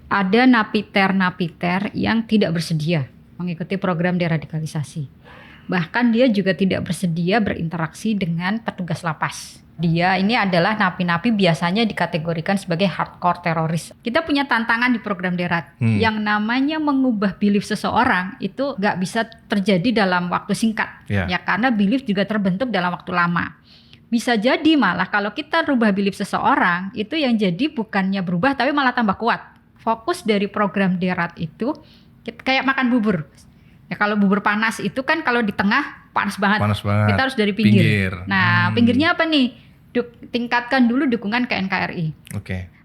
ada napiter-napiter yang tidak bersedia mengikuti program deradikalisasi. Bahkan dia juga tidak bersedia berinteraksi dengan petugas lapas. Dia ini adalah napi-napi biasanya dikategorikan sebagai hardcore teroris. Kita punya tantangan di program Derad. Yang namanya mengubah belief seseorang itu gak bisa terjadi dalam waktu singkat. Ya, karena belief juga terbentuk dalam waktu lama. Bisa jadi malah kalau kita rubah belief seseorang, itu yang jadi bukannya berubah tapi malah tambah kuat. Fokus dari program Derad itu kayak makan bubur. Ya kalau bubur panas itu kan kalau di tengah panas banget. Kita harus dari pinggir. Nah, pinggirnya apa nih? Tingkatkan dulu dukungan ke NKRI.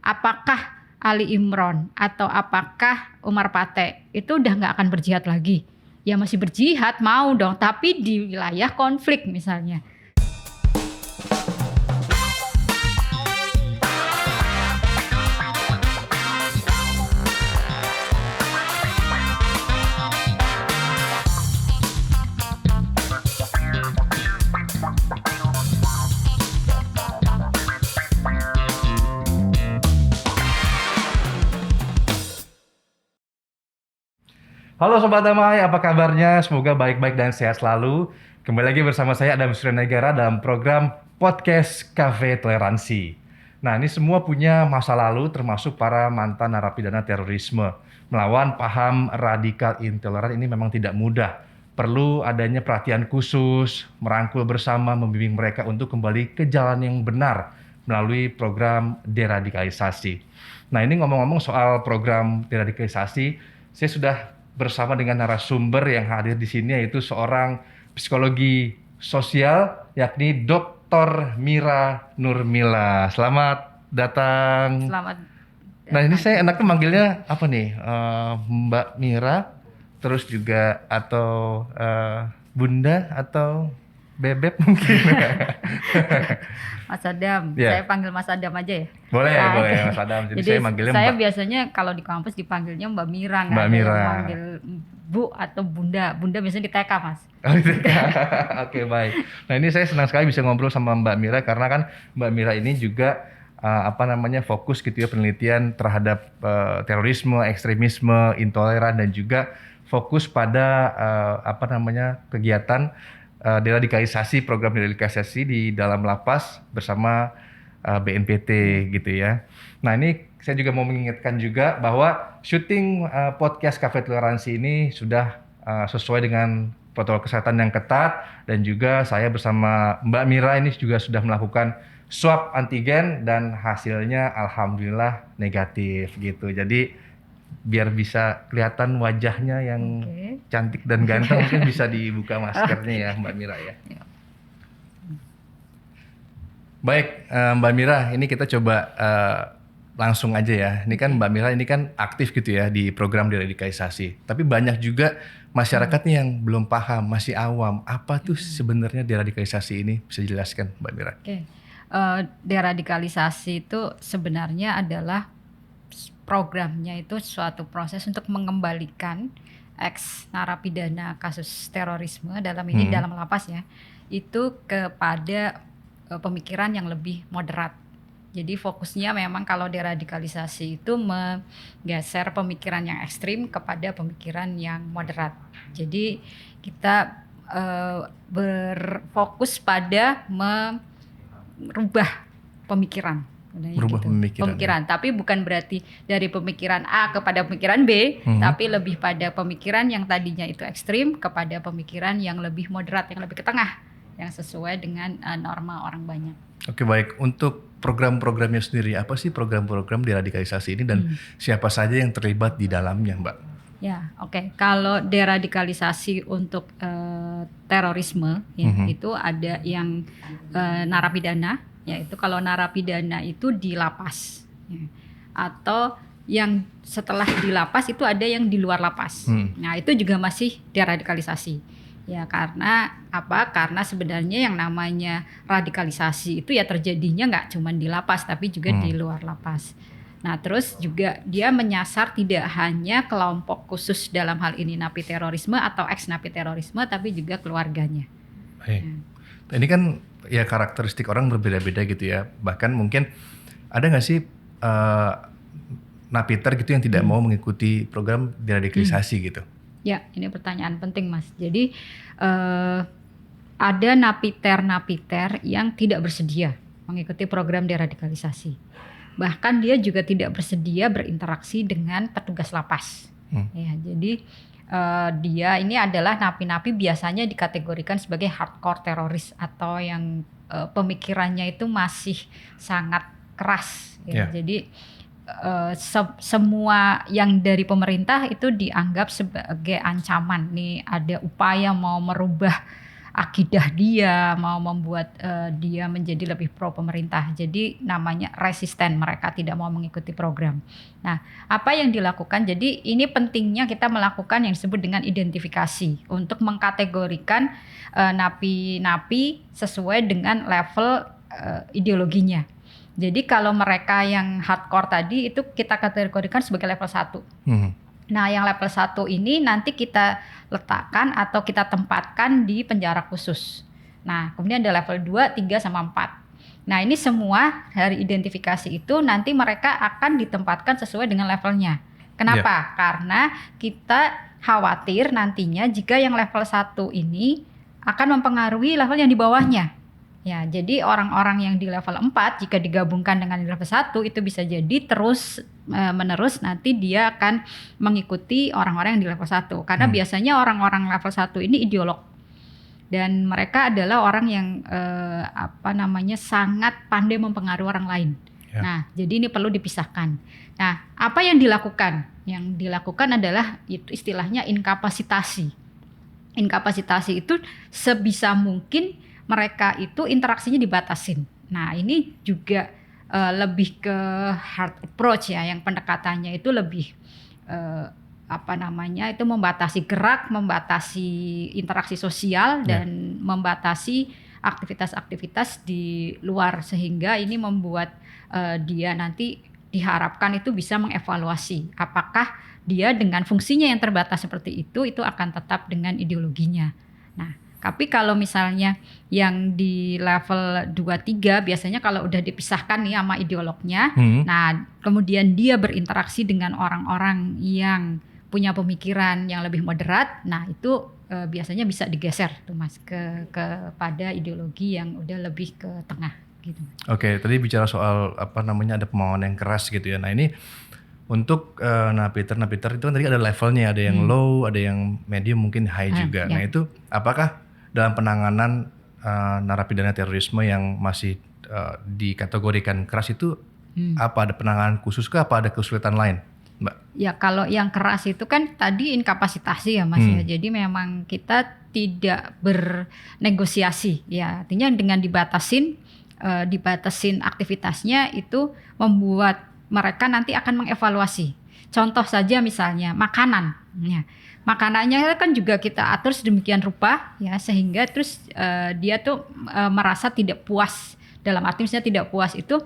Apakah Ali Imron atau apakah Umar Pate itu udah nggak akan berjihad lagi? Ya masih berjihad, mau dong, tapi di wilayah konflik misalnya. Halo Sobat Damai, apa kabarnya? Semoga baik-baik dan sehat selalu. Kembali lagi bersama saya Adam Suryanegara dalam program Podcast Cafe Toleransi. Nah, ini semua punya masa lalu termasuk para mantan narapidana terorisme. Melawan paham radikal intoleran ini memang tidak mudah. Perlu adanya perhatian khusus, merangkul bersama, membimbing mereka untuk kembali ke jalan yang benar melalui program deradikalisasi. Nah, ini ngomong-ngomong soal program deradikalisasi, saya sudah bersama dengan narasumber yang hadir di sini, yaitu seorang psikologi sosial yakni Dr. Mira Nurmila. Selamat datang. Selamat. Nah, ini saya enaknya manggilnya apa nih? Mbak Mira, terus juga atau Bunda atau Bebek mungkin. Mas Adam, saya panggil Mas Adam aja ya. Boleh Mas Adam. Jadi saya manggilnya saya Mbak. Biasanya kalau di kampus dipanggilnya Mbak Mira, Mbak Mira. Manggil Bu atau Bunda. Bunda biasanya di TK, Mas. Oh, di TK. Oke, baik. Nah, ini saya senang sekali bisa ngobrol sama Mbak Mira karena kan Mbak Mira ini juga fokus gitu ya penelitian terhadap terorisme, ekstremisme, intoleran, dan juga fokus pada kegiatan deradikalisasi, program deradikalisasi di dalam lapas bersama BNPT gitu ya. Nah, ini saya juga mau mengingatkan juga bahwa syuting podcast Cafe Toleransi ini sudah sesuai dengan protokol kesehatan yang ketat, dan juga saya bersama Mbak Mira ini juga sudah melakukan swab antigen dan hasilnya alhamdulillah negatif gitu. Jadi biar bisa kelihatan wajahnya yang cantik dan ganteng, mungkin bisa dibuka maskernya ya Mbak Mira ya. Baik Mbak Mira, ini kita coba langsung aja ya. Ini kan Mbak Mira ini kan aktif gitu ya di program deradikalisasi. Tapi banyak juga masyarakatnya yang belum paham, masih awam. Apa tuh sebenarnya deradikalisasi ini? Bisa dijelaskan Mbak Mira? Deradikalisasi itu sebenarnya adalah programnya itu suatu proses untuk mengembalikan ex narapidana kasus terorisme dalam lapas ya, itu kepada pemikiran yang lebih moderat. Jadi fokusnya memang kalau deradikalisasi itu menggeser pemikiran yang ekstrim kepada pemikiran yang moderat. Jadi kita berfokus pada merubah pemikiran. Pemikiran, tapi bukan berarti dari pemikiran A kepada pemikiran B, tapi lebih pada pemikiran yang tadinya itu ekstrim kepada pemikiran yang lebih moderat, yang lebih ke tengah, yang sesuai dengan norma orang banyak. Oke, baik. Untuk program-programnya sendiri, apa sih program-program deradikalisasi ini dan siapa saja yang terlibat di dalamnya, Mbak? Ya, Kalau deradikalisasi untuk terorisme, itu ada yang narapidana. Yaitu kalau narapidana itu di lapas ya. Atau yang setelah di lapas itu ada yang di luar lapas. Nah, itu juga masih deradikalisasi. Ya, karena apa? Karena sebenarnya yang namanya radikalisasi itu ya terjadinya nggak cuma di lapas tapi juga di luar lapas. Nah, terus juga dia menyasar tidak hanya kelompok khusus dalam hal ini napi terorisme atau ex napi terorisme, tapi juga keluarganya. Baik. Ini kan ya karakteristik orang berbeda-beda gitu ya. Bahkan mungkin ada nggak sih napiter gitu yang tidak mau mengikuti program deradikalisasi gitu? Ya, ini pertanyaan penting, Mas. Jadi ada napiter-napiter yang tidak bersedia mengikuti program deradikalisasi. Bahkan dia juga tidak bersedia berinteraksi dengan petugas lapas. Ya, jadi dia ini adalah napi-napi biasanya dikategorikan sebagai hardcore teroris atau yang pemikirannya itu masih sangat keras. Ya. Jadi semua yang dari pemerintah itu dianggap sebagai ancaman. Nih ada upaya mau merubah akidah dia, mau membuat dia menjadi lebih pro pemerintah. Jadi namanya resisten, mereka tidak mau mengikuti program. Nah, apa yang dilakukan? Jadi ini pentingnya kita melakukan yang disebut dengan identifikasi untuk mengkategorikan napi-napi sesuai dengan level ideologinya. Jadi kalau mereka yang hardcore tadi itu kita kategorikan sebagai level 1. Nah, yang level 1 ini nanti kita letakkan atau kita tempatkan di penjara khusus. Nah, kemudian ada level 2, 3, sama 4. Nah, ini semua dari identifikasi itu nanti mereka akan ditempatkan sesuai dengan levelnya. Kenapa? Karena kita khawatir nantinya jika yang level 1 ini akan mempengaruhi level yang di bawahnya. Ya, jadi orang-orang yang di level 4 jika digabungkan dengan level 1 itu bisa jadi terus menerus nanti dia akan mengikuti orang-orang yang di level 1. Karena biasanya orang-orang level 1 ini ideolog. Dan mereka adalah orang yang sangat pandai mempengaruhi orang lain. Ya. Nah, jadi ini perlu dipisahkan. Nah, apa yang dilakukan? Yang dilakukan adalah itu istilahnya inkapasitasi. Inkapasitasi itu sebisa mungkin mereka itu interaksinya dibatasin. Nah, ini juga lebih ke hard approach ya, yang pendekatannya itu lebih itu membatasi gerak, membatasi interaksi sosial dan membatasi aktivitas-aktivitas di luar, sehingga ini membuat dia nanti diharapkan itu bisa mengevaluasi apakah dia dengan fungsinya yang terbatas seperti itu akan tetap dengan ideologinya. Nah, tapi kalau misalnya yang di level 2-3 biasanya kalau udah dipisahkan nih sama ideolognya, nah kemudian dia berinteraksi dengan orang-orang yang punya pemikiran yang lebih moderat, nah itu biasanya bisa digeser tuh Mas kepada ideologi yang udah lebih ke tengah gitu. Oke, tadi bicara soal ada pemauan yang keras gitu ya. Nah ini untuk napiter itu kan tadi ada levelnya, ada yang low, ada yang medium, mungkin high juga. Nah itu apakah dalam penanganan narapidana terorisme yang masih dikategorikan keras itu apa ada penanganan khusus kah, apa ada kesulitan lain, Mbak? Ya kalau yang keras itu kan tadi inkapasitasi ya Mas ya. Jadi memang kita tidak bernegosiasi ya. Artinya dengan dibatasin aktivitasnya itu membuat mereka nanti akan mengevaluasi. Contoh saja misalnya makanan ya. Makanannya kan juga kita atur sedemikian rupa ya sehingga terus dia tuh merasa tidak puas, dalam arti misalnya tidak puas itu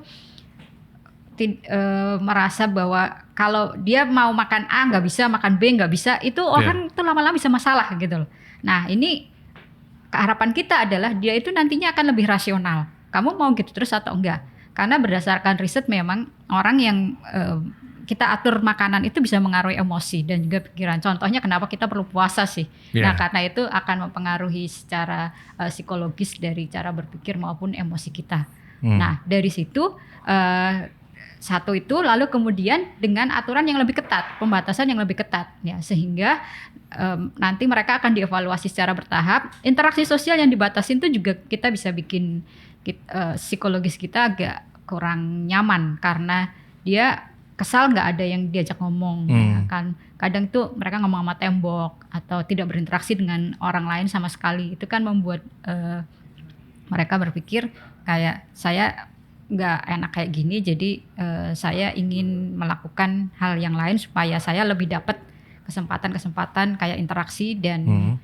merasa bahwa kalau dia mau makan A nggak bisa, makan B nggak bisa, itu orang tuh lama-lama bisa masalah gitu loh. Nah ini harapan kita adalah dia itu nantinya akan lebih rasional. Kamu mau gitu terus atau enggak? Karena berdasarkan riset memang orang yang kita atur makanan itu bisa mengaruhi emosi dan juga pikiran. Contohnya kenapa kita perlu puasa sih? Nah karena itu akan mempengaruhi secara psikologis dari cara berpikir maupun emosi kita. Nah dari situ satu itu lalu kemudian dengan aturan yang lebih ketat, pembatasan yang lebih ketat ya sehingga nanti mereka akan dievaluasi secara bertahap. Interaksi sosial yang dibatasin itu juga kita bisa bikin psikologis kita agak kurang nyaman karena dia kesal nggak ada yang diajak ngomong ya kan. Kadang tuh mereka ngomong sama tembok atau tidak berinteraksi dengan orang lain sama sekali. Itu kan membuat mereka berpikir kayak saya nggak enak kayak gini, jadi saya ingin melakukan hal yang lain supaya saya lebih dapat kesempatan kayak interaksi dan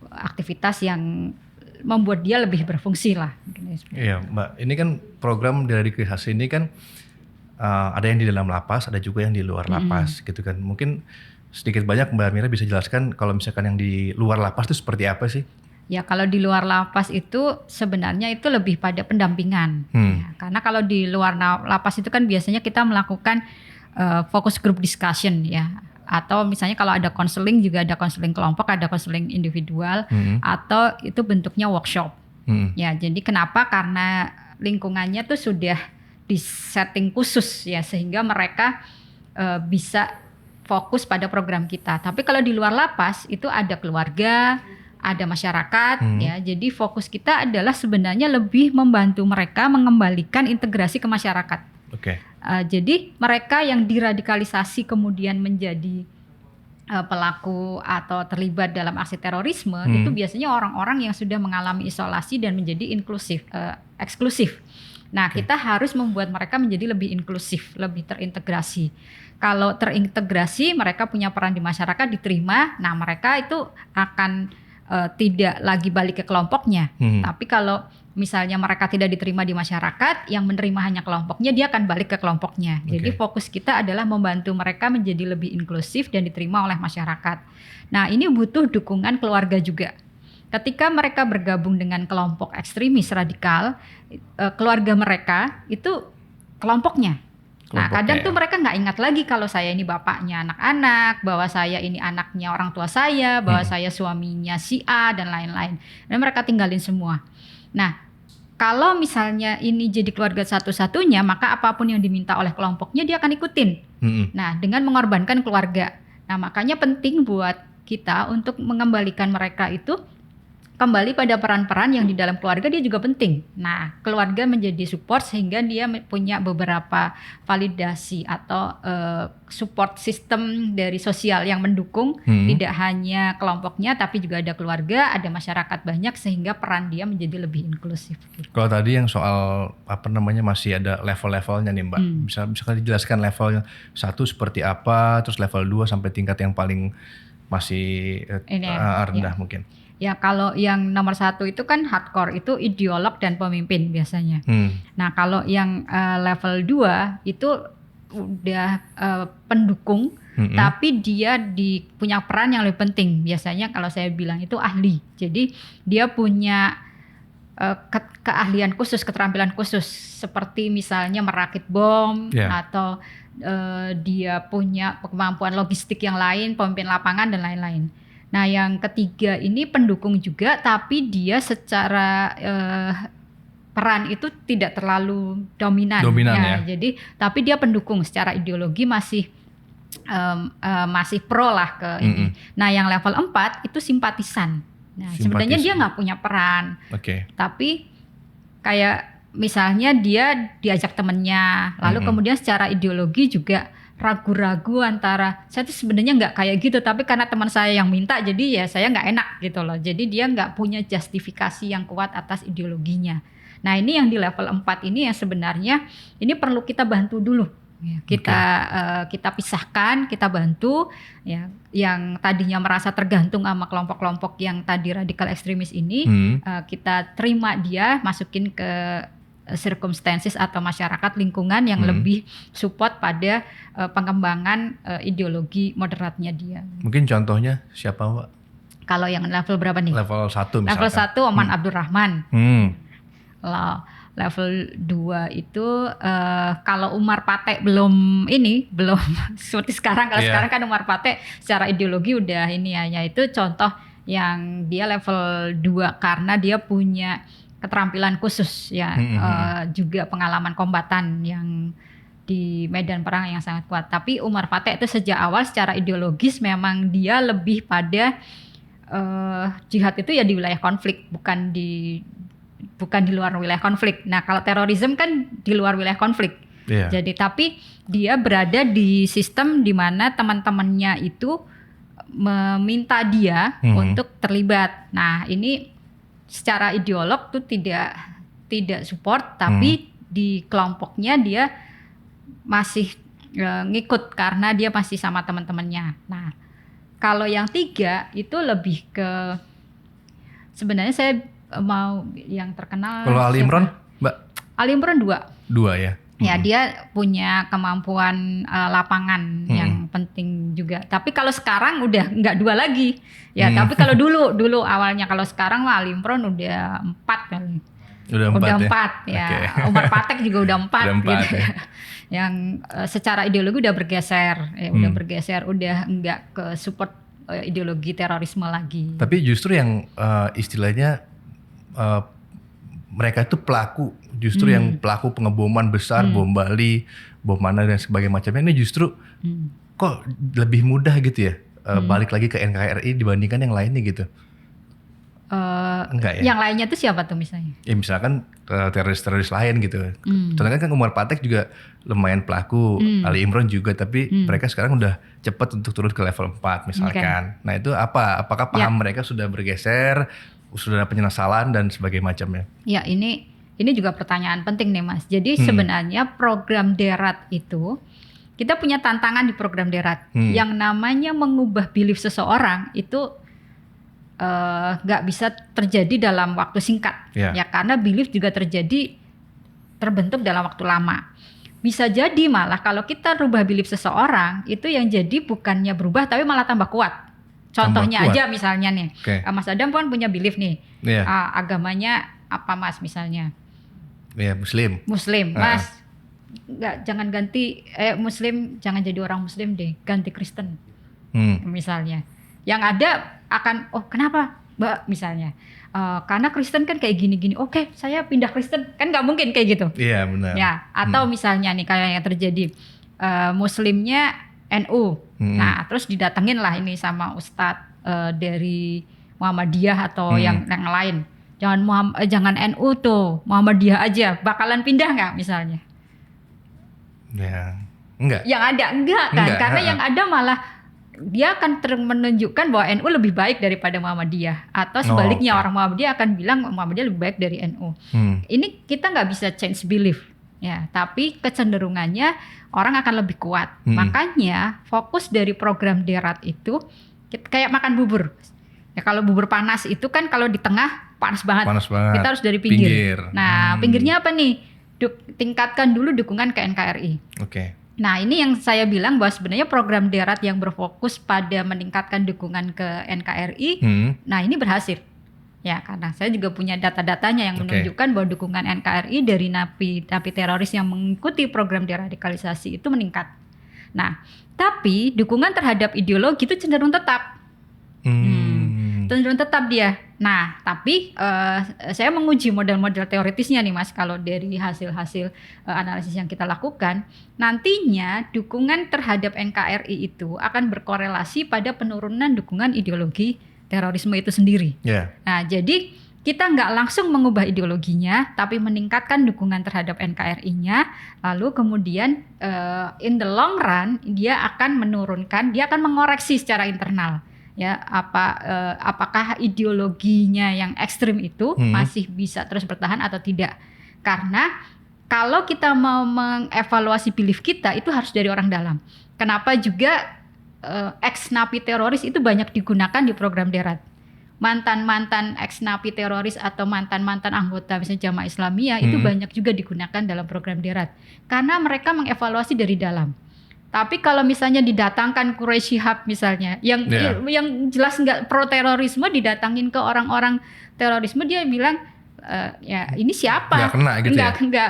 aktivitas yang membuat dia lebih berfungsi lah. Iya Mbak, ini kan program deradikalisasi ini kan ada yang di dalam lapas, ada juga yang di luar lapas gitu kan. Mungkin sedikit banyak Mbak Mira bisa jelaskan kalau misalkan yang di luar lapas itu seperti apa sih? Ya kalau di luar lapas itu sebenarnya itu lebih pada pendampingan. Ya, karena kalau di luar lapas itu kan biasanya kita melakukan focus group discussion ya. Atau misalnya kalau ada konseling juga ada konseling kelompok, ada konseling individual, atau itu bentuknya workshop. Ya, jadi kenapa? Karena lingkungannya tuh sudah di setting khusus ya, sehingga mereka bisa fokus pada program kita. Tapi kalau di luar lapas itu ada keluarga, ada masyarakat ya. Jadi fokus kita adalah sebenarnya lebih membantu mereka mengembalikan integrasi ke masyarakat. Jadi mereka yang diradikalisasi kemudian menjadi pelaku atau terlibat dalam aksi terorisme itu biasanya orang-orang yang sudah mengalami isolasi dan menjadi eksklusif. Nah, kita harus membuat mereka menjadi lebih inklusif, lebih terintegrasi. Kalau terintegrasi, mereka punya peran di masyarakat, diterima. Nah, mereka itu akan tidak lagi balik ke kelompoknya. Tapi kalau misalnya mereka tidak diterima di masyarakat, yang menerima hanya kelompoknya, dia akan balik ke kelompoknya. Jadi fokus kita adalah membantu mereka menjadi lebih inklusif dan diterima oleh masyarakat. Nah, ini butuh dukungan keluarga juga. Ketika mereka bergabung dengan kelompok ekstremis radikal, keluarga mereka itu kelompoknya. Nah, kadang tuh mereka nggak ingat lagi kalau saya ini bapaknya anak-anak, bahwa saya ini anaknya orang tua saya, bahwa saya suaminya si A dan lain-lain. Dan mereka tinggalin semua. Nah, kalau misalnya ini jadi keluarga satu-satunya, maka apapun yang diminta oleh kelompoknya dia akan ikutin. Nah, dengan mengorbankan keluarga. Nah, makanya penting buat kita untuk mengembalikan mereka itu kembali pada peran-peran yang di dalam keluarga dia juga penting. Nah, keluarga menjadi support sehingga dia punya beberapa validasi atau support system dari sosial yang mendukung, tidak hanya kelompoknya tapi juga ada keluarga, ada masyarakat banyak sehingga peran dia menjadi lebih inklusif. Gitu. Kalau tadi yang soal masih ada level-levelnya nih Mbak, bisa dijelaskan level 1 seperti apa, terus level 2 sampai tingkat yang paling masih rendah mungkin. Ya, kalau yang nomor 1 itu kan hardcore, itu ideolog dan pemimpin biasanya. Nah, kalau yang level 2 itu udah pendukung, tapi dia punya peran yang lebih penting. Biasanya kalau saya bilang itu ahli. Jadi dia punya keahlian khusus, keterampilan khusus, seperti misalnya merakit bom, atau dia punya kemampuan logistik yang lain, pemimpin lapangan dan lain-lain. Nah, yang ketiga ini pendukung juga, tapi dia secara peran itu tidak terlalu dominan ya. Jadi, tapi dia pendukung secara ideologi masih pro lah ke ini. Nah, yang level 4 itu simpatisan. Nah, sebenarnya dia nggak punya peran, tapi kayak misalnya dia diajak temennya, lalu kemudian secara ideologi juga ragu-ragu antara saya tuh sebenarnya nggak kayak gitu, tapi karena teman saya yang minta jadi ya saya nggak enak gitu loh. Jadi dia nggak punya justifikasi yang kuat atas ideologinya. Nah, ini yang di level 4 ini yang sebenarnya ini perlu kita bantu dulu. Ya, kita pisahkan, kita bantu ya, yang tadinya merasa tergantung sama kelompok-kelompok yang tadi radikal ekstremis ini, kita terima dia, masukin ke circumstances atau masyarakat lingkungan yang lebih support pada pengembangan ideologi moderatnya dia. Mungkin contohnya siapa Mbak? Kalau yang level berapa nih? Level 1 misalkan. Level 1 Oman Abdurrahman. Level 2 itu kalau Umar Patek belum seperti sekarang. Kalau sekarang kan Umar Patek secara ideologi udah ini ya, itu contoh yang dia level 2 karena dia punya keterampilan khusus ya, juga pengalaman kombatan yang di medan perang yang sangat kuat. Tapi Umar Patek itu sejak awal secara ideologis memang dia lebih pada jihad itu ya di wilayah konflik, bukan di luar wilayah konflik. Nah, kalau terorisme kan di luar wilayah konflik. Jadi tapi dia berada di sistem di mana teman-temannya itu meminta dia untuk terlibat. Nah, ini secara ideolog tuh tidak support, tapi di kelompoknya dia masih ngikut karena dia masih sama teman-temannya. Nah, kalau yang 3 itu lebih ke sebenarnya saya mau yang terkenal. Kalau Ali Imran, Mbak? Ali Imran 2 ya. Ya, dia punya kemampuan lapangan yang penting juga. Tapi kalau sekarang udah nggak 2 lagi. Ya, tapi kalau dulu awalnya, kalau sekarang Ali Imran udah 4 kali. Udah empat ya. Oke. Umar Patek juga udah 4 Udah 4 gitu. ya. Yang secara ideologi udah bergeser, udah enggak ke support ideologi terorisme lagi. Tapi justru yang istilahnya mereka itu pelaku, justru yang pelaku pengeboman besar, bom Bali, bom mana dan sebagainya macamnya ini justru kok lebih mudah gitu ya balik lagi ke NKRI dibandingkan yang lainnya gitu. Enggak ya? Yang lainnya tuh siapa tuh misalnya? Ya misalkan teroris-teroris lain gitu. Contohnya kan Umar Patek juga lumayan pelaku, Ali Imron juga, tapi mereka sekarang udah cepat untuk turun ke level 4 misalkan. Nah itu apa? Apakah paham mereka sudah bergeser, sudah ada penyesalan dan sebagainya macamnya? Ya ini juga pertanyaan penting nih Mas. Jadi sebenarnya program Derat itu, kita punya tantangan di program Derat. Yang namanya mengubah belief seseorang itu nggak bisa terjadi dalam waktu singkat, ya karena belief juga terbentuk dalam waktu lama. Bisa jadi malah kalau kita rubah belief seseorang itu yang jadi bukannya berubah tapi malah tambah kuat. Contohnya aja misalnya nih, Mas Adam kan punya belief nih, agamanya apa Mas misalnya? Ya Muslim. Mas, jangan ganti Muslim, jangan jadi orang Muslim deh, ganti Kristen, misalnya. Yang ada akan kenapa Mbak misalnya karena Kristen kan kayak gini-gini, oke saya pindah Kristen, kan nggak mungkin kayak gitu. Iya benar ya. Atau misalnya nih kayak yang terjadi Muslimnya NU, nah terus didatengin lah ini sama Ustadz dari Muhammadiyah atau yang lain, jangan NU tuh, Muhammadiyah aja, bakalan pindah nggak misalnya? Ya enggak. Yang ada enggak kan, karena yang ada malah dia akan menunjukkan bahwa NU lebih baik daripada Muhammadiyah, atau sebaliknya orang Muhammadiyah akan bilang Muhammadiyah lebih baik dari NU. Ini kita nggak bisa change belief ya, tapi kecenderungannya orang akan lebih kuat. Makanya fokus dari program Derat itu kayak makan bubur. Ya kalau bubur panas itu kan kalau di tengah panas banget. Kita harus dari pinggir. Nah, pinggirnya apa nih? Tingkatkan dulu dukungan ke NKRI. Nah ini yang saya bilang bahwa sebenarnya program Derat yang berfokus pada meningkatkan dukungan ke NKRI, nah ini berhasil. Ya karena saya juga punya data-datanya yang menunjukkan bahwa dukungan NKRI dari napi teroris yang mengikuti program deradikalisasi itu meningkat. Nah tapi dukungan terhadap ideologi itu cenderung tetap. Cenderung tetap dia. Nah, tapi saya menguji model-model teoritisnya nih Mas, kalau dari hasil-hasil analisis yang kita lakukan, nantinya dukungan terhadap NKRI itu akan berkorelasi pada penurunan dukungan ideologi terorisme itu sendiri. Nah, jadi kita nggak langsung mengubah ideologinya, tapi meningkatkan dukungan terhadap NKRI-nya, lalu kemudian in the long run dia akan mengoreksi secara internal. Ya apakah ideologinya yang ekstrim itu masih bisa terus bertahan atau tidak? Karena kalau kita mau mengevaluasi belief kita itu harus dari orang dalam. Kenapa juga ex-napi teroris itu banyak digunakan di program Derat. Mantan-mantan ex-napi teroris atau mantan-mantan anggota misalnya Jamaah Islamiyah itu banyak juga digunakan dalam program Derat. Karena mereka mengevaluasi dari dalam. Tapi kalau misalnya didatangkan Quraisy Shihab misalnya, yang jelas nggak pro terorisme, didatangin ke orang-orang terorisme, dia bilang ya ini siapa? Nggak kena gitu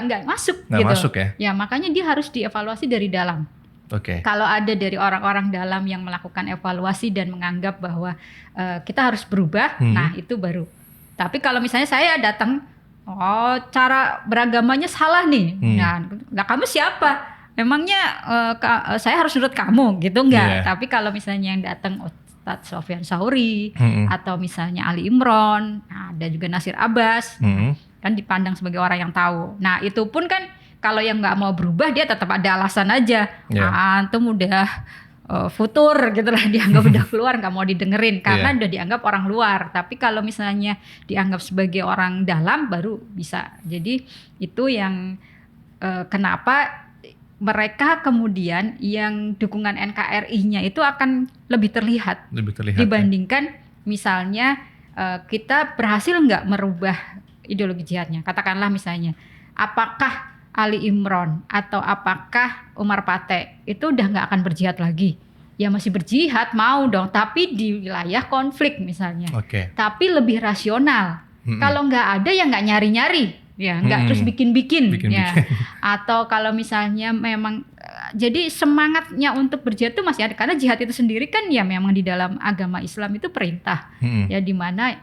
nggak masuk nggak gitu. Masuk ya? Ya makanya dia harus dievaluasi dari dalam. Kalau ada dari orang-orang dalam yang melakukan evaluasi dan menganggap bahwa kita harus berubah, nah itu baru. Tapi kalau misalnya saya datang, cara beragamanya salah nih, nah kamu siapa? Memangnya saya harus nurut kamu gitu enggak? Tapi kalau misalnya yang datang Ustadz Sofyan Sauri atau misalnya Ali Imron, ada juga Nasir Abbas, kan dipandang sebagai orang yang tahu. Nah itu pun kan kalau yang nggak mau berubah dia tetap ada alasan aja. Antum udah futur gitu lah, dianggap udah keluar, nggak mau didengerin karena udah dianggap orang luar. Tapi kalau misalnya dianggap sebagai orang dalam baru bisa. Jadi itu yang kenapa mereka kemudian yang dukungan NKRI-nya itu akan lebih terlihat dibandingkan misalnya kita berhasil nggak merubah ideologi jihadnya. Katakanlah misalnya, apakah Ali Imron atau apakah Umar Patek itu udah nggak akan berjihad lagi? Ya masih berjihad, mau dong, tapi di wilayah konflik misalnya. Tapi lebih rasional. Kalau nggak ada ya nggak nyari-nyari. ya nggak terus bikin-bikin ya. Bikin-bikin. Atau kalau misalnya memang jadi semangatnya untuk berjihad itu masih ada, karena jihad itu sendiri kan ya memang di dalam agama Islam itu perintah ya, di mana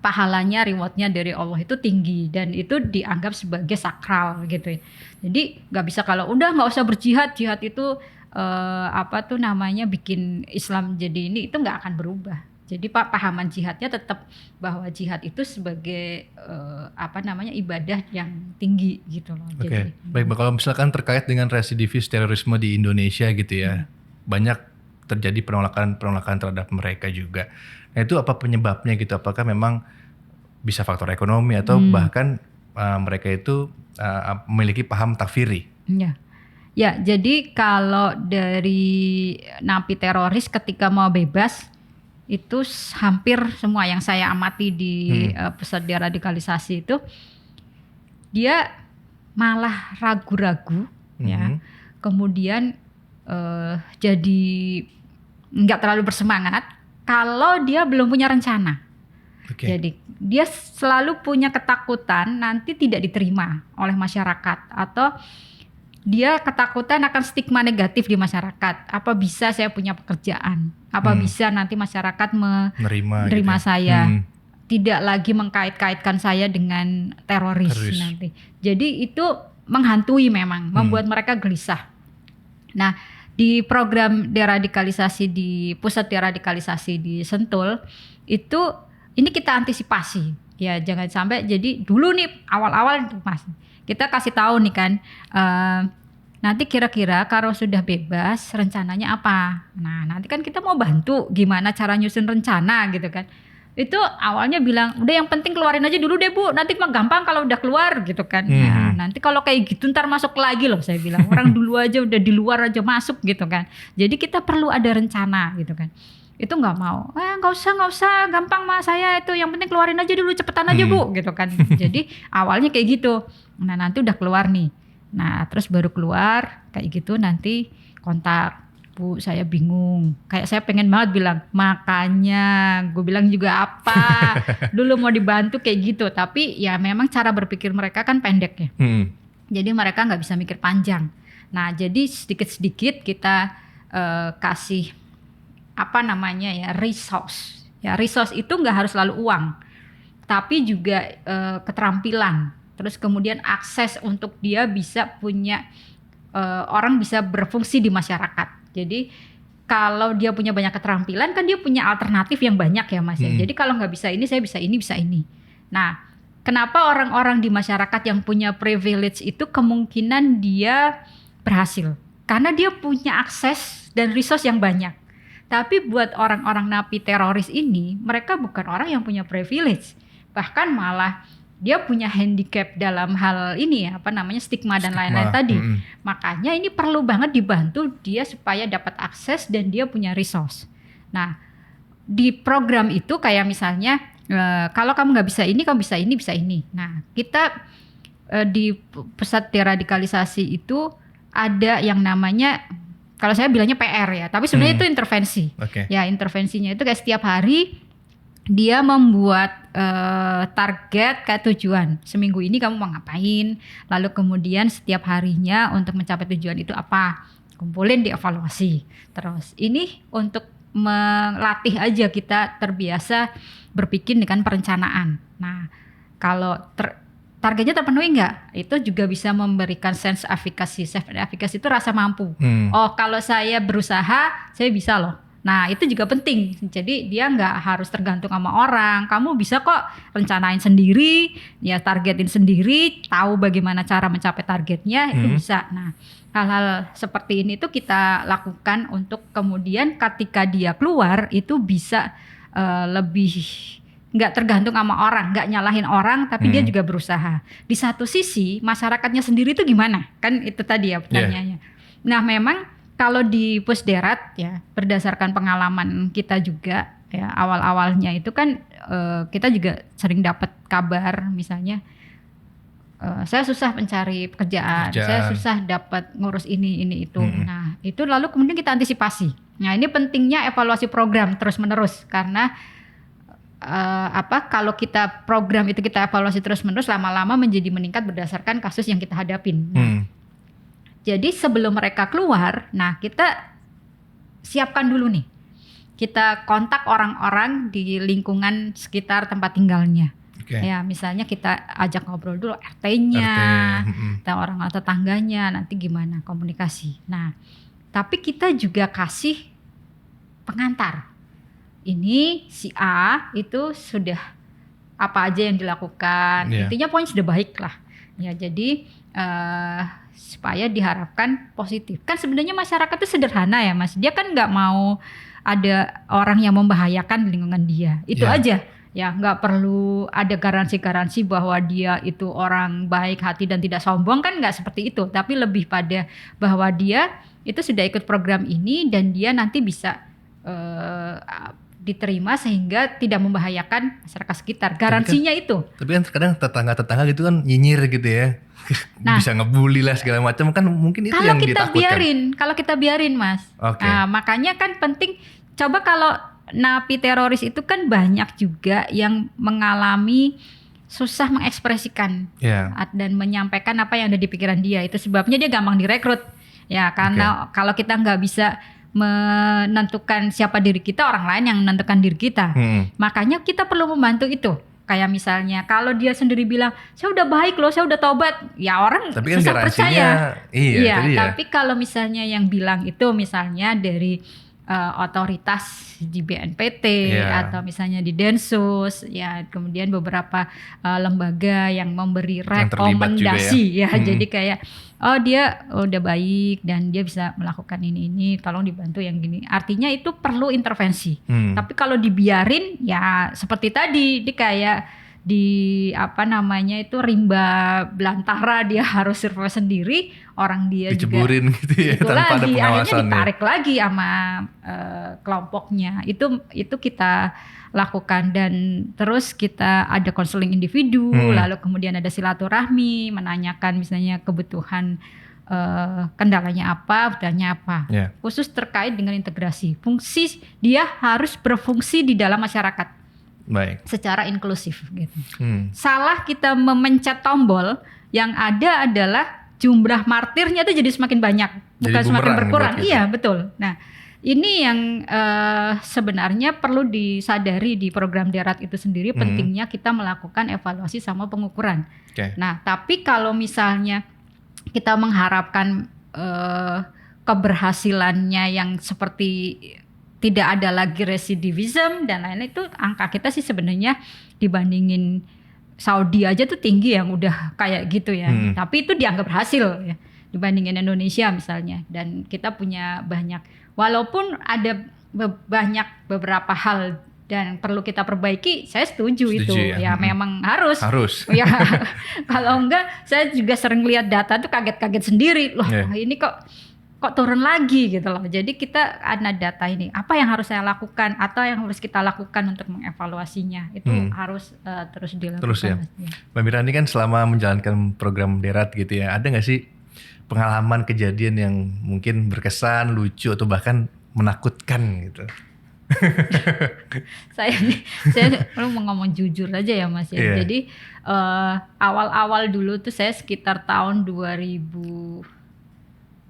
pahalanya, rewardnya dari Allah itu tinggi dan itu dianggap sebagai sakral gitu ya. Jadi nggak bisa kalau udah nggak usah berjihad, jihad itu bikin Islam jadi ini, itu nggak akan berubah. Jadi pahaman jihadnya tetap bahwa jihad itu sebagai ibadah yang tinggi gitu loh. Oke. Baik, kalau misalkan terkait dengan residivis terorisme di Indonesia gitu ya, banyak terjadi penolakan terhadap mereka juga. Nah itu apa penyebabnya gitu? Apakah memang bisa faktor ekonomi atau bahkan mereka itu memiliki paham takfiri? Ya, jadi kalau dari napi teroris ketika mau bebas itu hampir semua yang saya amati di pusat deradikalisasi itu dia malah ragu-ragu ya, kemudian jadi nggak terlalu bersemangat kalau dia belum punya rencana. Jadi dia selalu punya ketakutan nanti tidak diterima oleh masyarakat, atau dia ketakutan akan stigma negatif di masyarakat. Apa bisa saya punya pekerjaan? Apa bisa nanti masyarakat menerima gitu saya? Tidak lagi mengkait-kaitkan saya dengan teroris nanti. Jadi itu menghantui memang, membuat mereka gelisah. Nah, di program deradikalisasi di pusat deradikalisasi di Sentul itu ini kita antisipasi ya, jangan sampai jadi dulu nih awal-awal Mas kita kasih tahu nih kan, nanti kira-kira kalau sudah bebas rencananya apa. Nah nanti kan kita mau bantu gimana cara nyusun rencana gitu kan. Itu awalnya bilang udah yang penting keluarin aja dulu deh Bu, nanti mah gampang kalau udah keluar gitu kan. Nah nanti kalau kayak gitu ntar masuk lagi loh, saya bilang orang dulu aja udah di luar aja masuk gitu kan. Jadi kita perlu ada rencana gitu kan. Itu nggak mau, nggak usah gampang mah saya itu, yang penting keluarin aja dulu cepetan aja Bu gitu kan. Jadi awalnya kayak gitu. Nah nanti udah keluar nih, nah terus baru keluar kayak gitu nanti kontak Bu, saya bingung, kayak saya pengen banget bilang makanya gue bilang juga apa dulu mau dibantu kayak gitu, tapi ya memang cara berpikir mereka kan pendek ya. Jadi mereka nggak bisa mikir panjang. Nah jadi sedikit-sedikit kita kasih resource. Ya resource itu nggak harus selalu uang, tapi juga keterampilan. Terus kemudian akses untuk dia bisa punya orang bisa berfungsi di masyarakat. Jadi kalau dia punya banyak keterampilan kan dia punya alternatif yang banyak ya Mas ya. Jadi kalau nggak bisa ini saya bisa ini. Nah kenapa orang-orang di masyarakat yang punya privilege itu kemungkinan dia berhasil? Karena dia punya akses dan resource yang banyak. Tapi buat orang-orang napi teroris ini, mereka bukan orang yang punya privilege. Bahkan malah dia punya handicap dalam hal ini ya, stigma dan lain-lain tadi. Makanya ini perlu banget dibantu dia supaya dapat akses dan dia punya resource. Nah, di program itu kayak misalnya kalau kamu nggak bisa ini, kamu bisa ini. Nah, kita di pusat deradikalisasi itu ada yang namanya, kalau saya bilangnya PR ya, tapi sebenarnya itu intervensi. Ya, intervensinya itu kayak setiap hari dia membuat target kayak tujuan. Seminggu ini kamu mau ngapain? Lalu kemudian setiap harinya untuk mencapai tujuan itu apa? Kumpulin, dievaluasi. Terus ini untuk melatih aja kita terbiasa berpikir dengan perencanaan. Nah, kalau targetnya terpenuhi nggak? Itu juga bisa memberikan sense efficacy. Self efficacy itu rasa mampu. Oh, kalau saya berusaha, saya bisa loh. Nah itu juga penting, jadi dia nggak harus tergantung sama orang. Kamu bisa kok rencanain sendiri, ya targetin sendiri, tahu bagaimana cara mencapai targetnya, itu bisa. Nah hal-hal seperti ini tuh kita lakukan untuk kemudian ketika dia keluar itu bisa lebih nggak tergantung sama orang, nggak nyalahin orang, tapi dia juga berusaha. Di satu sisi masyarakatnya sendiri itu gimana? Kan itu tadi ya pertanyaannya. Nah memang kalau di Pusderat ya berdasarkan pengalaman kita juga ya, awal-awalnya itu kan kita juga sering dapat kabar misalnya saya susah mencari pekerjaan, saya susah dapat ngurus ini itu. Nah itu lalu kemudian kita antisipasi. Nah ini pentingnya evaluasi program terus-menerus, karena kalau kita program itu kita evaluasi terus-menerus, lama-lama menjadi meningkat berdasarkan kasus yang kita hadapin. Nah, jadi sebelum mereka keluar, nah kita siapkan dulu nih. Kita kontak orang-orang di lingkungan sekitar tempat tinggalnya. Ya, misalnya kita ajak ngobrol dulu RT-nya, atau orang tetangganya, nanti gimana komunikasi. Nah, tapi kita juga kasih pengantar. Ini si A itu sudah apa aja yang dilakukan, intinya poin sudah baik lah. Ya, jadi supaya diharapkan positif. Kan sebenarnya masyarakat itu sederhana ya Mas, dia kan nggak mau ada orang yang membahayakan lingkungan dia, itu aja. Ya, nggak perlu ada garansi-garansi bahwa dia itu orang baik hati dan tidak sombong, kan nggak seperti itu. Tapi lebih pada bahwa dia itu sudah ikut program ini dan dia nanti bisa diterima sehingga tidak membahayakan masyarakat sekitar. Garansinya itu. Tapi kan kadang tetangga-tetangga gitu kan nyinyir gitu ya. Nah, bisa ngebully lah segala macam, kan mungkin itu yang ditakutkan. Kalau kita biarin Mas. Nah, makanya kan penting, coba kalau napi teroris itu kan banyak juga yang mengalami susah mengekspresikan dan menyampaikan apa yang ada di pikiran dia. Itu sebabnya dia gampang direkrut. Ya, karena kalau kita nggak bisa menentukan siapa diri kita, orang lain yang menentukan diri kita. Makanya kita perlu membantu itu. Kayak misalnya kalau dia sendiri bilang saya udah baik loh, saya udah tobat, ya orang tapi kan susah percaya. Iya, tapi kalau misalnya yang bilang itu misalnya dari otoritas di BNPT atau misalnya di Densus, ya kemudian beberapa lembaga yang memberi rekomendasi jadi kayak dia udah baik dan dia bisa melakukan ini, tolong dibantu yang gini. Artinya itu perlu intervensi. Tapi kalau dibiarin ya seperti tadi, dia kayak di rimba belantara, dia harus survei sendiri, orang dia diceburin juga gitu ya, tanpa ada pengawasan, akhirnya ditarik lagi sama kelompoknya. Itu kita lakukan, dan terus kita ada konseling individu, lalu kemudian ada silaturahmi, menanyakan misalnya kebutuhan, kendalanya apa, butuhannya apa, khusus terkait dengan integrasi. Fungsi dia harus berfungsi di dalam masyarakat. Baik. Secara inklusif gitu. Salah kita memencet tombol, yang ada adalah jumlah martirnya itu jadi semakin banyak, bukan semakin berkurang. Iya, betul. Nah, ini yang sebenarnya perlu disadari di program Derat itu sendiri, pentingnya kita melakukan evaluasi sama pengukuran. Nah, tapi kalau misalnya kita mengharapkan keberhasilannya yang seperti tidak ada lagi residivism dan lain-lain, itu angka kita sih sebenarnya dibandingin Saudi aja tuh tinggi yang udah kayak gitu ya. Tapi itu dianggap berhasil ya dibandingin Indonesia misalnya. Dan kita punya banyak, walaupun ada banyak beberapa hal dan perlu kita perbaiki, saya setuju itu ya. Memang harus. Ya, kalau enggak saya juga sering lihat data tuh kaget-kaget sendiri loh. Ini kok turun lagi gitu loh. Jadi kita ada data ini, apa yang harus saya lakukan atau yang harus kita lakukan untuk mengevaluasinya, itu harus terus dilakukan. Terus ya. Mbak Mira, ini kan selama menjalankan program Derat gitu ya, ada gak sih pengalaman kejadian yang mungkin berkesan, lucu atau bahkan menakutkan gitu? saya mau ngomong jujur aja ya Mas ya. Jadi awal-awal dulu tuh saya sekitar tahun 2000,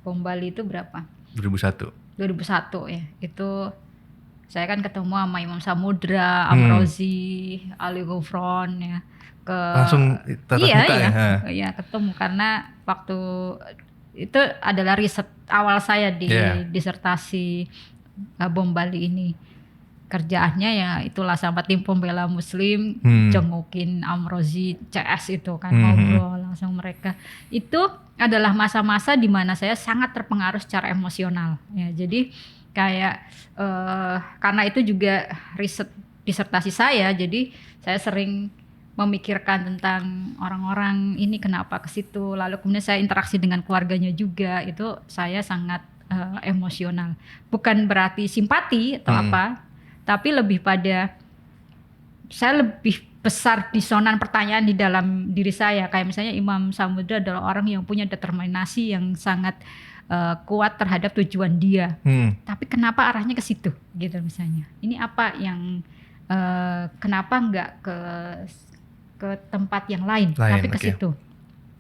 bom Bali itu berapa? 2001 ya. Itu saya kan ketemu sama Imam Samudra, Amrozi, Ali Gufron ya. Langsung tatap muka ya? Iya, ketemu karena waktu itu adalah riset awal saya di disertasi bom Bali ini. Kerjaannya ya itulah sama tim pembela Muslim, jengukin Amrozi, CS itu kan, ngobrol langsung mereka. Itu adalah masa-masa di mana saya sangat terpengaruh secara emosional ya. Jadi kayak karena itu juga riset disertasi saya, jadi saya sering memikirkan tentang orang-orang ini kenapa ke situ, lalu kemudian saya interaksi dengan keluarganya juga, itu saya sangat emosional. Bukan berarti simpati atau apa, tapi lebih pada saya lebih besar disonan pertanyaan di dalam diri saya. Kayak misalnya Imam Samudra adalah orang yang punya determinasi yang sangat kuat terhadap tujuan dia. Tapi kenapa arahnya ke situ gitu misalnya. Ini apa yang kenapa nggak ke tempat yang lain tapi ke situ.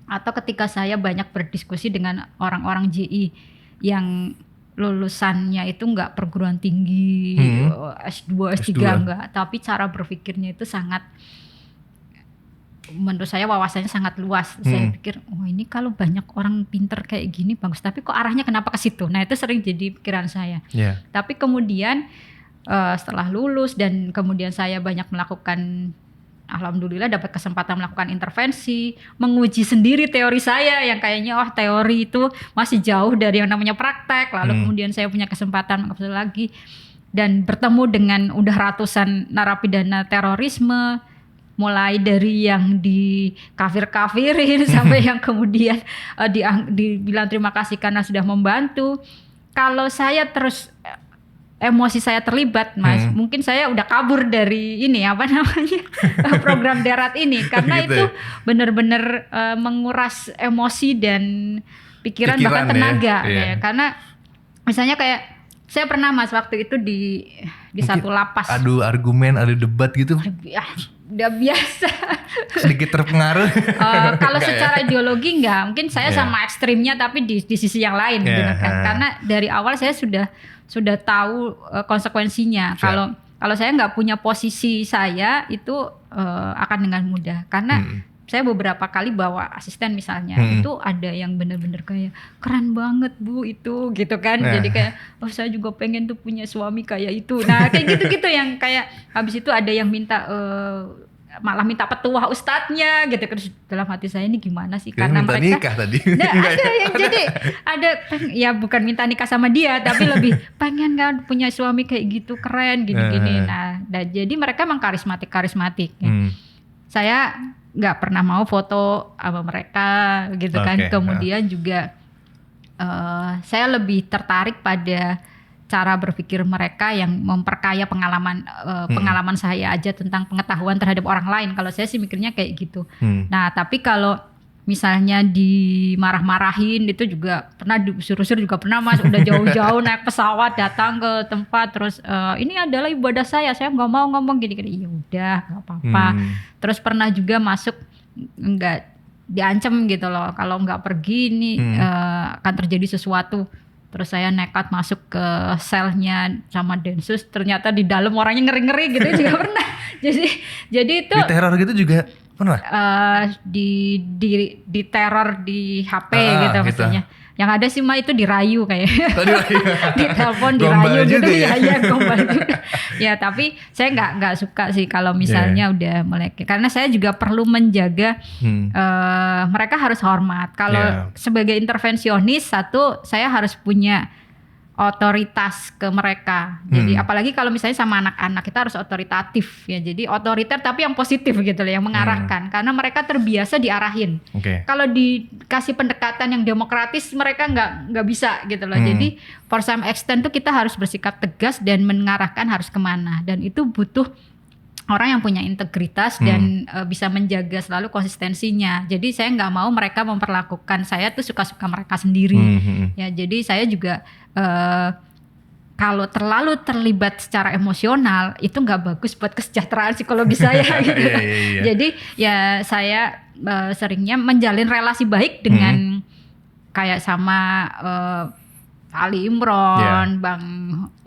Atau ketika saya banyak berdiskusi dengan orang-orang JI yang lulusannya itu nggak perguruan tinggi, S2, S3 enggak, tapi cara berpikirnya itu sangat, menurut saya wawasannya sangat luas. Saya pikir, oh ini kalau banyak orang pinter kayak gini bagus, tapi kok arahnya kenapa ke situ? Nah itu sering jadi pikiran saya. Tapi kemudian setelah lulus dan kemudian saya banyak melakukan, alhamdulillah dapat kesempatan melakukan intervensi, menguji sendiri teori saya yang kayaknya teori itu masih jauh dari yang namanya praktek. Lalu kemudian saya punya kesempatan mengupdate lagi dan bertemu dengan udah ratusan narapidana terorisme, mulai dari yang di kafir-kafirin sampai yang kemudian dibilang terima kasih karena sudah membantu. Kalau saya terus emosi saya terlibat, Mas, mungkin saya udah kabur dari ini program darat ini karena gitu, itu benar-benar menguras emosi dan pikiran bahkan tenaga ya. Karena misalnya kayak saya pernah, Mas, waktu itu di satu lapas. Adu argumen, adu debat gitu. Udah biasa. Sedikit terpengaruh. Kalau secara ideologi enggak, mungkin saya sama ekstrimnya tapi di sisi yang lain gitu kan. Karena dari awal saya sudah tahu konsekuensinya. Kalau saya nggak punya posisi saya itu akan dengan mudah. Karena saya beberapa kali bawa asisten misalnya, itu ada yang benar-benar kayak keren banget Bu itu gitu kan. Jadi kayak saya juga pengen tuh punya suami kayak itu. Nah kayak gitu-gitu yang kayak habis itu ada yang minta malah minta petuah ustadznya gitu. Terus dalam hati saya ini gimana sih, karena minta mereka nikah tadi. ada yang jadi ada ya bukan minta nikah sama dia tapi lebih pengen kan punya suami kayak gitu keren gini-gini. Nah jadi mereka emang karismatik saya nggak pernah mau foto sama mereka gitu kan. Kemudian juga saya lebih tertarik pada cara berpikir mereka yang memperkaya pengalaman saya aja tentang pengetahuan terhadap orang lain. Kalau saya sih mikirnya kayak gitu. Nah tapi kalau misalnya dimarah-marahin itu juga pernah, disuruh-suruh juga pernah, Mas. Udah jauh-jauh naik pesawat datang ke tempat terus ini adalah ibadah saya nggak mau ngomong gini-gini. Ya udah nggak apa-apa. Terus pernah juga masuk nggak diancam gitu loh, kalau nggak pergi ini akan terjadi sesuatu. Terus saya nekat masuk ke selnya sama Densus, ternyata di dalam orangnya ngeri-ngeri gitu juga pernah. Jadi itu di teror gitu juga pernah? Di teror di HP gitu maksudnya. Yang ada sih mah itu dirayu kayak. Di telepon dirayu gitu ya gombal juga. Ya tapi saya nggak suka sih kalau misalnya udah mulai, karena saya juga perlu menjaga mereka harus hormat. Kalau sebagai intervensionis, satu saya harus punya otoritas ke mereka. Jadi apalagi kalau misalnya sama anak-anak kita harus otoritatif ya. Jadi otoriter tapi yang positif gitu loh, yang mengarahkan. Karena mereka terbiasa diarahin. Kalau dikasih pendekatan yang demokratis mereka nggak bisa gitu loh. Jadi for some extent tuh kita harus bersikap tegas dan mengarahkan harus kemana. Dan itu butuh orang yang punya integritas dan bisa menjaga selalu konsistensinya. Jadi saya nggak mau mereka memperlakukan saya tuh suka-suka mereka sendiri. Ya jadi saya juga kalau terlalu terlibat secara emosional itu nggak bagus buat kesejahteraan psikologi saya gitu. Jadi ya saya seringnya menjalin relasi baik dengan kayak sama Ali Imron, Bang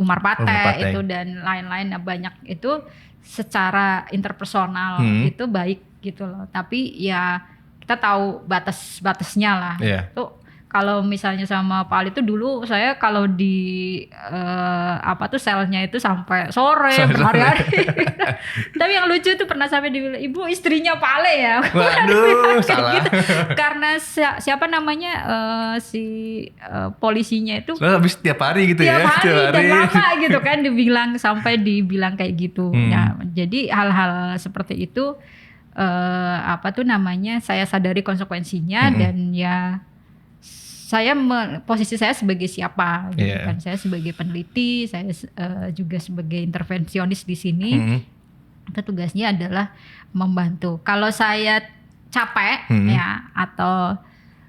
Umar Pate itu dan lain-lain banyak itu. Secara interpersonal itu baik gitu loh. Tapi ya kita tahu batas-batasnya lah. Tuh kalau misalnya sama Pak Ali itu dulu saya kalau di selnya itu sampai sore berhari-hari. Tapi yang lucu itu pernah sampai dibilang, "Ibu istrinya Pak Ali ya?" Waduh, salah. Gitu. Karena siapa namanya polisinya itu habis tiap hari gitu tiap ya. Tiap hari dan lama gitu kan sampai dibilang kayak gitu. Nah, jadi hal-hal seperti itu saya sadari konsekuensinya dan ya posisi saya sebagai siapa gitu kan. Saya sebagai peneliti, saya juga sebagai intervensionis di sini. Itu tugasnya adalah membantu. Kalau saya capek ya, atau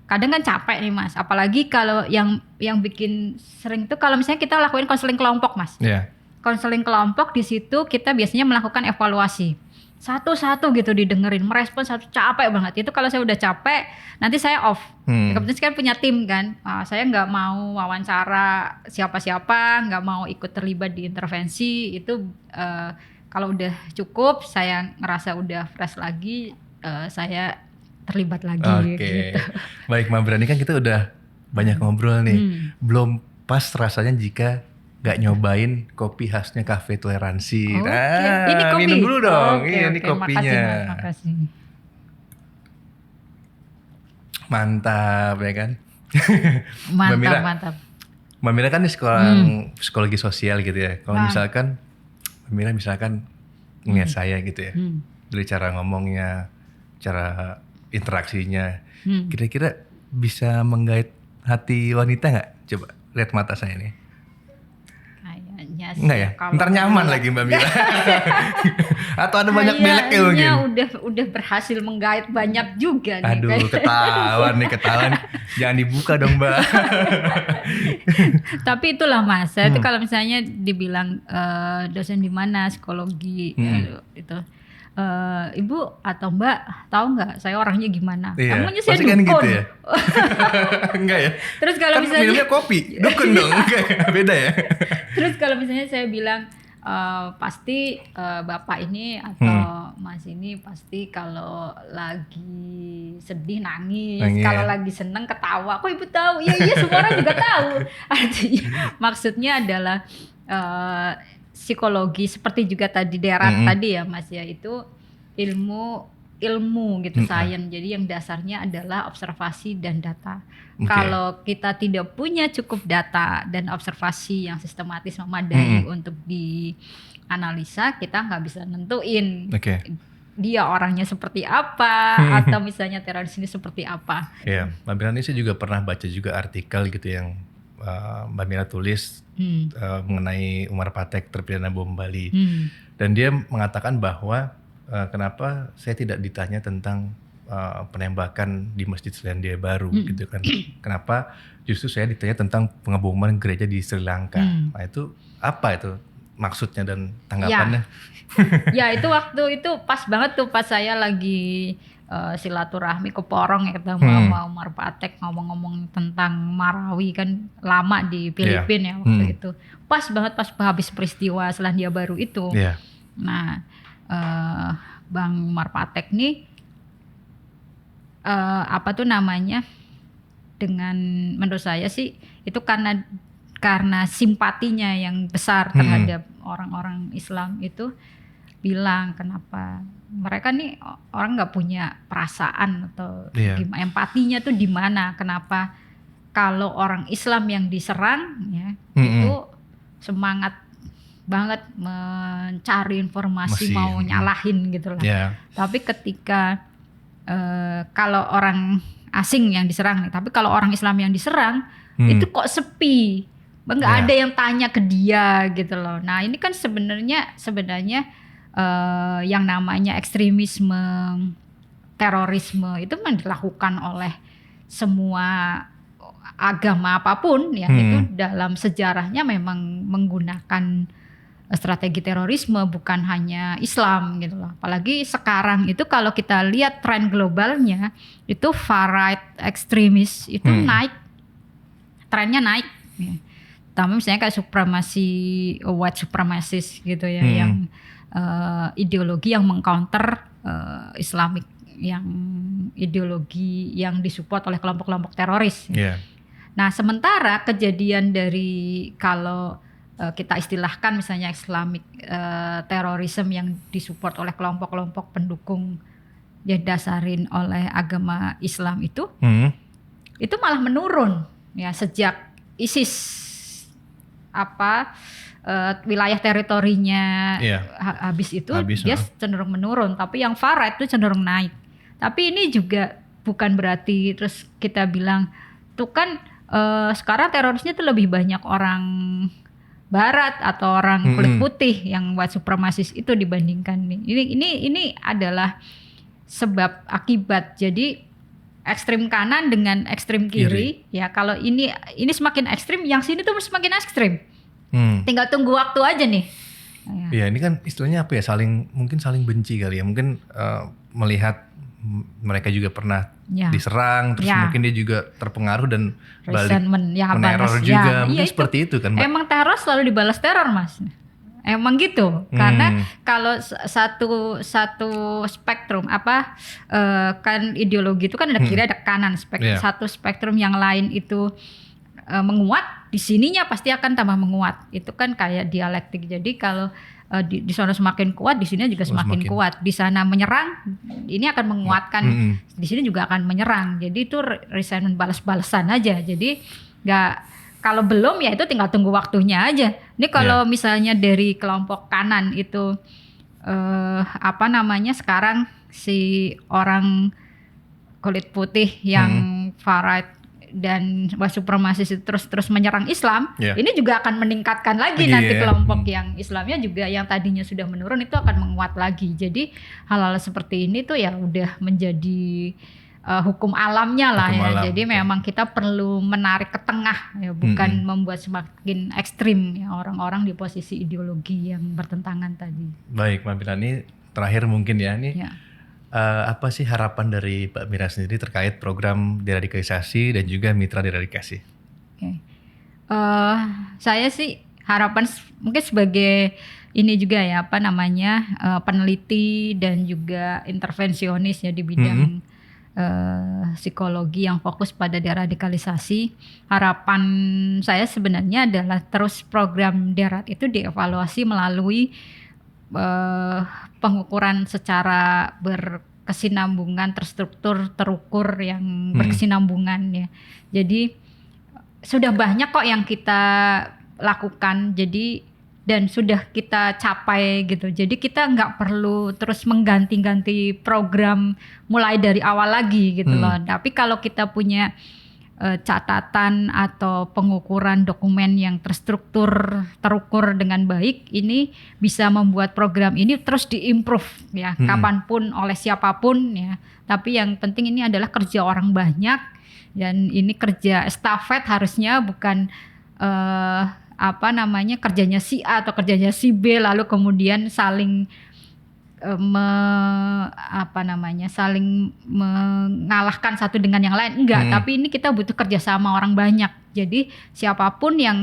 kadang kan capek nih Mas, apalagi kalau yang bikin sering tuh kalau misalnya kita lakuin konseling kelompok Mas. konseling kelompok di situ kita biasanya melakukan evaluasi. Satu-satu gitu didengerin, merespon satu, capek banget. Itu kalau saya udah capek, nanti saya off. Kebetulan saya kan punya tim kan, saya nggak mau wawancara siapa-siapa, nggak mau ikut terlibat di intervensi. Itu kalau udah cukup, saya ngerasa udah fresh lagi, saya terlibat lagi. Oke. Gitu. Baik Mbak Mira, ini kan kita udah banyak ngobrol nih. Belum pas rasanya jika gak nyobain kopi khasnya Cafe Toleransi. Oke. Nah, Ini kopi. minum dulu dong. Oke, Iya, ini oke. kopinya. Makasih, Mas. Makasih. Mantap ya kan. Mantap, Mira, mantap. Mbak Mira kan di sekolah psikologi sosial gitu ya. Kalau misalkan Mbak Mira misalkan ngeliat saya gitu ya. Dari cara ngomongnya, cara interaksinya. Kira-kira bisa menggait hati wanita nggak? Coba lihat mata saya nih. Kayaknya sih. Enggak ya? Ntar nyaman lagi Mbak Mira. Atau ada banyak beleknya mungkin? Kayaknya udah berhasil menggait banyak juga nih. Aduh, ketahuan. Jangan dibuka dong Mbak. Tapi itulah Mas, saya itu kalau misalnya dibilang dosen di mana psikologi itu. Ibu atau Mbak tahu nggak saya orangnya gimana? Iya, Namanya saya pasti kan dukun. gitu ya? Enggak ya? Terus kalau Kan misalnya minumnya kopi, dukun dong. Enggak, beda ya? Terus kalau misalnya saya bilang pasti Bapak ini atau Mas ini pasti kalau lagi sedih nangis, kalau lagi seneng ketawa. Kok Ibu tahu? Iya semua orang juga tahu. Artinya maksudnya adalah psikologi seperti juga tadi darat tadi ya Mas ya, itu ilmu gitu, sains. Jadi yang dasarnya adalah observasi dan data. Kalau kita tidak punya cukup data dan observasi yang sistematis memadai untuk dianalisa, kita nggak bisa nentuin dia orangnya seperti apa atau misalnya teroris ini seperti apa. Iya, Mbak Mira, ini saya juga pernah baca juga artikel gitu yang Mbak Mira tulis mengenai Umar Patek terpidana bom Bali. Dan dia mengatakan bahwa kenapa saya tidak ditanya tentang penembakan di Masjid Selandia Baru gitu kan. Kenapa justru saya ditanya tentang pengeboman gereja di Sri Lanka. Nah itu apa itu maksudnya dan tanggapannya? Ya itu waktu itu pas banget tuh pas saya lagi silaturahmi ke Porong ya ketemu sama Umar Patek ngomong-ngomong tentang Marawi kan lama di Filipina ya waktu itu. Pas banget pas habis peristiwa Selandia Baru itu. Nah Bang Umar Patek nih apa tuh namanya, dengan menurut saya sih itu karena simpatinya yang besar terhadap orang-orang Islam itu, bilang kenapa mereka nih orang nggak punya perasaan atau empatinya tuh di mana, kenapa kalau orang Islam yang diserang ya itu semangat banget mencari informasi, mau nyalahin gitu lah. Tapi ketika kalau orang asing yang diserang nih, tapi kalau orang Islam yang diserang itu kok sepi, nggak ada yang tanya ke dia gitu loh. Nah ini kan sebenarnya yang namanya ekstremisme, terorisme itu memang dilakukan oleh semua agama apapun ya, itu dalam sejarahnya memang menggunakan strategi terorisme, bukan hanya Islam gitu loh. Apalagi sekarang itu kalau kita lihat tren globalnya itu far right ekstremis itu naik, trennya naik ya. Tapi misalnya kayak white supremacist gitu ya, yang ideologi yang mengcounter Islamic, yang ideologi yang disupport oleh kelompok-kelompok teroris. Nah sementara kejadian dari kalau kita istilahkan misalnya Islamic terorisme yang disupport oleh kelompok-kelompok pendukung yang dasarin oleh agama Islam itu malah menurun ya sejak ISIS wilayah teritorinya habis itu dia cenderung menurun, tapi yang far right itu cenderung naik. Tapi ini juga bukan berarti terus kita bilang tuh kan sekarang terorisnya tuh lebih banyak orang Barat atau orang kulit putih yang white supremacist itu dibandingkan ini adalah sebab akibat. Jadi ekstrem kanan dengan ekstrem kiri. Ya kalau ini semakin ekstrem, yang sini tuh semakin ekstrem. Tinggal tunggu waktu aja nih. Iya, ini kan istilahnya apa ya? Mungkin saling benci kali ya. Mungkin melihat mereka juga pernah diserang, terus mungkin dia juga terpengaruh dan balik meneror juga. Mungkin seperti itu kan, Mbak. Emang teror selalu dibalas teror, Mas. Emang gitu. Karena kalau satu spektrum kan ideologi itu kan ada kiri ada kanan. Satu spektrum yang lain itu menguat, di sininya pasti akan tambah menguat. Itu kan kayak dialektik. Jadi kalau di sana semakin kuat, di sini juga semakin kuat. Di sana menyerang, ini akan menguatkan. Di sini juga akan menyerang. Jadi itu resentment balas-balasan aja. Jadi kalau belum ya itu tinggal tunggu waktunya aja. Ini kalau misalnya dari kelompok kanan itu sekarang si orang kulit putih yang far-right dan supremasis itu terus menyerang Islam, ini juga akan meningkatkan lagi nanti kelompok yang Islamnya juga yang tadinya sudah menurun itu akan menguat lagi. Jadi hal-hal seperti ini tuh ya udah menjadi hukum alamnya lah ya. Jadi memang kita perlu menarik ke tengah ya, bukan membuat semakin ekstrim ya orang-orang di posisi ideologi yang bertentangan tadi. Baik, Mbak Mira, ini terakhir mungkin ya ini. Apa sih harapan dari Mbak Mira sendiri terkait program deradikalisasi dan juga mitra deradikasi? Saya sih harapan mungkin sebagai ini juga ya peneliti dan juga intervensionis ya di bidang psikologi yang fokus pada deradikalisasi. Harapan saya sebenarnya adalah terus program Derat itu dievaluasi melalui pengukuran secara berkesinambungan, terstruktur, terukur yang berkesinambungan ya. Jadi sudah banyak kok yang kita lakukan, jadi dan sudah kita capai gitu. Jadi kita nggak perlu terus mengganti-ganti program mulai dari awal lagi gitu loh. Tapi kalau kita punya catatan atau pengukuran dokumen yang terstruktur, terukur dengan baik, ini bisa membuat program ini terus diimprove ya, kapanpun oleh siapapun ya. Tapi yang penting ini adalah kerja orang banyak dan ini kerja estafet harusnya, bukan kerjanya si A atau kerjanya si B lalu kemudian saling saling mengalahkan satu dengan yang lain, enggak. Tapi ini kita butuh kerjasama orang banyak. Jadi siapapun yang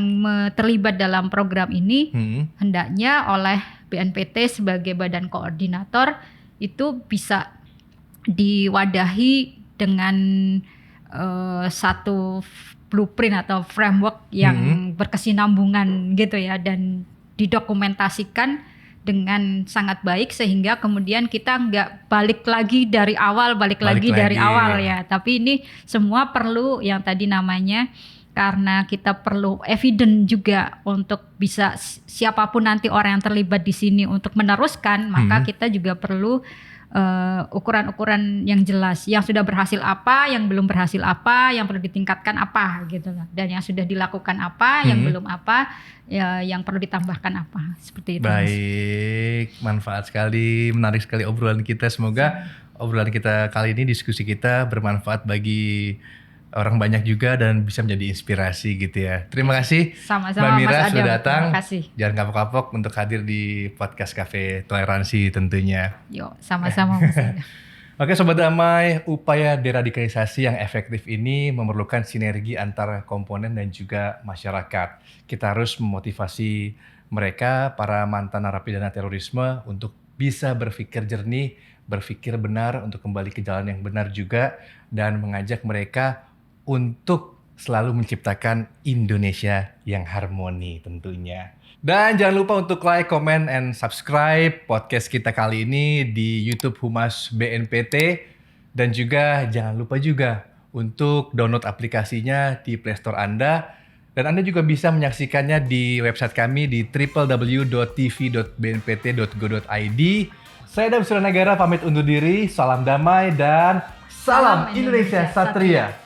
terlibat dalam program ini hendaknya oleh BNPT sebagai badan koordinator itu bisa diwadahi dengan satu blueprint atau framework yang berkesinambungan gitu ya, dan didokumentasikan dengan sangat baik sehingga kemudian kita nggak balik lagi dari awal dari awal ya. Tapi ini semua perlu yang tadi namanya, karena kita perlu evidence juga untuk bisa siapapun nanti orang yang terlibat di sini untuk meneruskan, maka kita juga perlu ukuran-ukuran yang jelas, yang sudah berhasil apa, yang belum berhasil apa, yang perlu ditingkatkan apa gitu loh, dan yang sudah dilakukan apa, yang belum apa, ya, yang perlu ditambahkan apa, seperti itu. Baik, manfaat sekali, menarik sekali obrolan kita. Semoga obrolan kita kali ini, diskusi kita bermanfaat bagi orang banyak juga dan bisa menjadi inspirasi gitu ya. Terima kasih sama-sama, Mbak Mira Mas sudah Adam. datang. Terima kasih. Jangan kapok-kapok untuk hadir di podcast Cafe Toleransi tentunya. Yuk, sama-sama Mas Adam. Oke Sobat Damai, upaya deradikalisasi yang efektif ini memerlukan sinergi antara komponen dan juga masyarakat. Kita harus memotivasi mereka, para mantan narapidana terorisme, untuk bisa berpikir jernih, berpikir benar, untuk kembali ke jalan yang benar juga, dan mengajak mereka untuk selalu menciptakan Indonesia yang harmoni tentunya. Dan jangan lupa untuk like, comment, and subscribe podcast kita kali ini di YouTube Humas BNPT. Dan juga jangan lupa juga untuk download aplikasinya di Play Store Anda. Dan Anda juga bisa menyaksikannya di website kami di www.tv.bnpt.go.id. Saya Adam Suranagara pamit undur diri, salam damai dan salam Indonesia Satria.